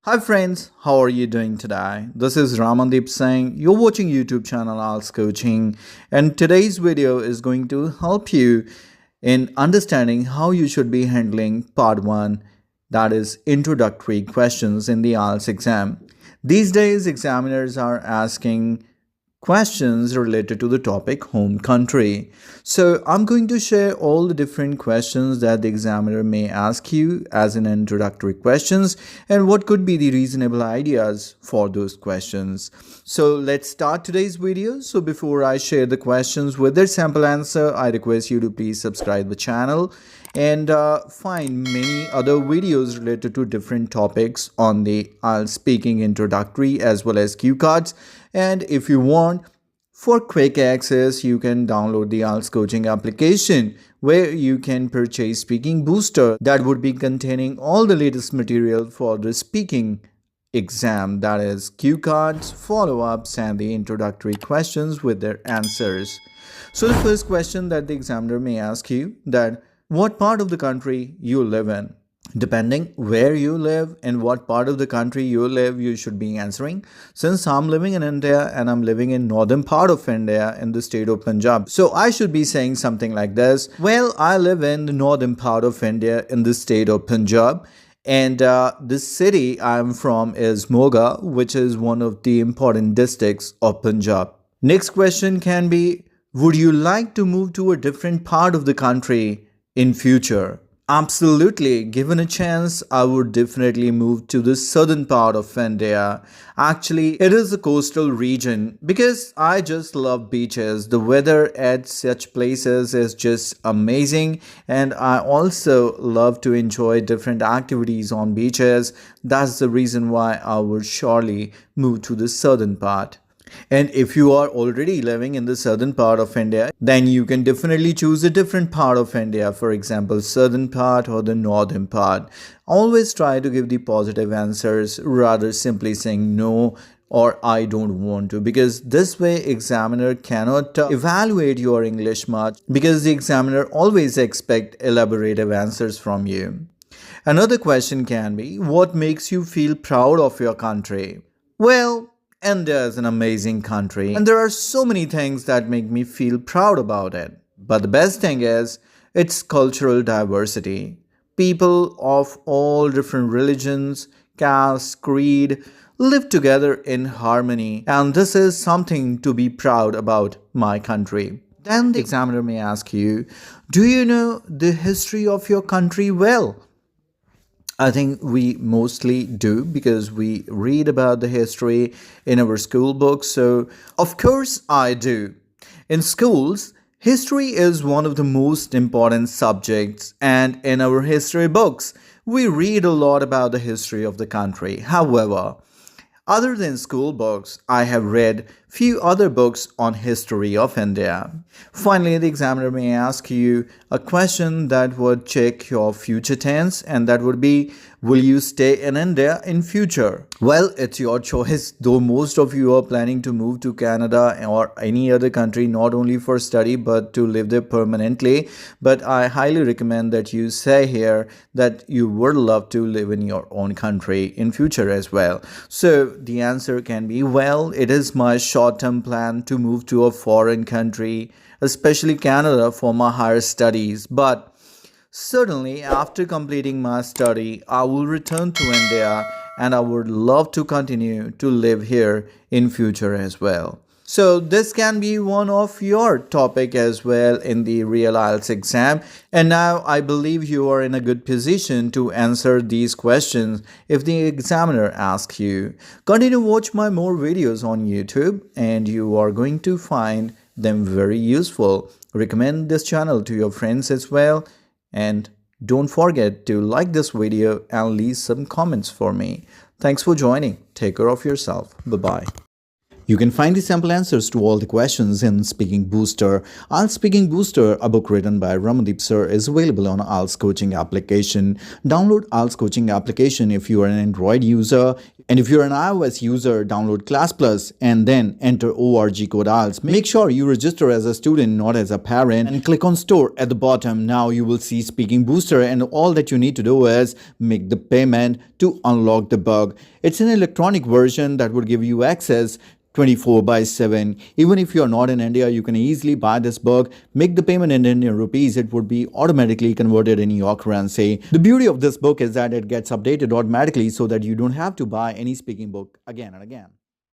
Hi friends, how are you doing today? This is Ramandeep Singh. You're watching YouTube channel Ielts Coaching, and today's video is going to help you in understanding how you should be handling part 1, that is introductory questions in the Ielts exam. These days examiners are asking questions related to the topic home country. So I'm going to share all the different questions that the examiner may ask you as an introductory questions and what could be the reasonable ideas for those questions. So let's start today's video. So before I share the questions with their sample answer, I request you to please subscribe the channel and find many other videos related to different topics on the IELTS speaking introductory as well as cue cards. And if you want, for quick access, you can download the IELTS coaching application where you can purchase speaking booster that would be containing all the latest material for the speaking exam, that is cue cards, follow-ups and the introductory questions with their answers. So the first question that the examiner may ask you, that what part of the country you live in. Depending where you live and what part of the country you live, you should be answering. Since I'm living in India and I'm living in northern part of India in the state of Punjab, so I should be saying something like this. Well, I live in the northern part of India in the state of Punjab, and the city I'm from is MOGA, which is one of the important districts of Punjab. Next question can be, would you like to move to a different part of the country in future? Absolutely. Given a chance, I would definitely move to the southern part of India. Actually, it is a coastal region because I just love beaches. The weather at such places is just amazing, and I also love to enjoy different activities on beaches. That's the reason why I would surely move to the southern part. And if you are already living in the southern part of India, then you can definitely choose a different part of India, for example, southern part or the northern part. Always try to give the positive answers rather simply saying no or I don't want to, because this way examiner cannot evaluate your English much, because the examiner always expect elaborative answers from you. Another question can be, what makes you feel proud of your country? Well, India is an amazing country, and there are so many things that make me feel proud about it. But the best thing is its cultural diversity. People of all different religions, castes, creed live together in harmony, and this is something to be proud about my country. Then the examiner may ask you, do you know the history of your country well? I think we mostly do because we read about the history in our school books. So, of course, I do. In schools, history is one of the most important subjects, and in our history books, we read a lot about the history of the country. However, other than school books, I have read few other books on history of India. Finally, the examiner may ask you a question that would check your future tense, and that would be, will you stay in India in future? Well, it's your choice, though most of you are planning to move to Canada or any other country not only for study but to live there permanently. But I highly recommend that you say here that you would love to live in your own country in future as well. So the answer can be, well, it is my short-term plan to move to a foreign country, especially Canada, for my higher studies. But certainly after completing my study, I will return to India and I would love to continue to live here in future as well. So this can be one of your topic as well in the real IELTS exam. And now I believe you are in a good position to answer these questions if the examiner asks you. Continue to watch my more videos on YouTube and you are going to find them very useful. Recommend this channel to your friends as well. And don't forget to like this video and leave some comments for me. Thanks for joining. Take care of yourself. Bye-bye. You can find the sample answers to all the questions in Speaking Booster. IELTS Speaking Booster, a book written by Ramandeep sir, is available on IELTS coaching application. Download IELTS coaching application if you are an Android user. And if you're an iOS user, download CLASSPLUS and then enter ORG code IELTS. Make sure you register as a student, not as a parent, and click on Store at the bottom. Now you will see Speaking Booster, and all that you need to do is make the payment to unlock the book. It's an electronic version that would give you access 24/7. Even if you are not in India, you can easily buy this book, make the payment in Indian rupees. It would be automatically converted in your currency. The beauty of this book is that it gets updated automatically so that you don't have to buy any speaking book again and again.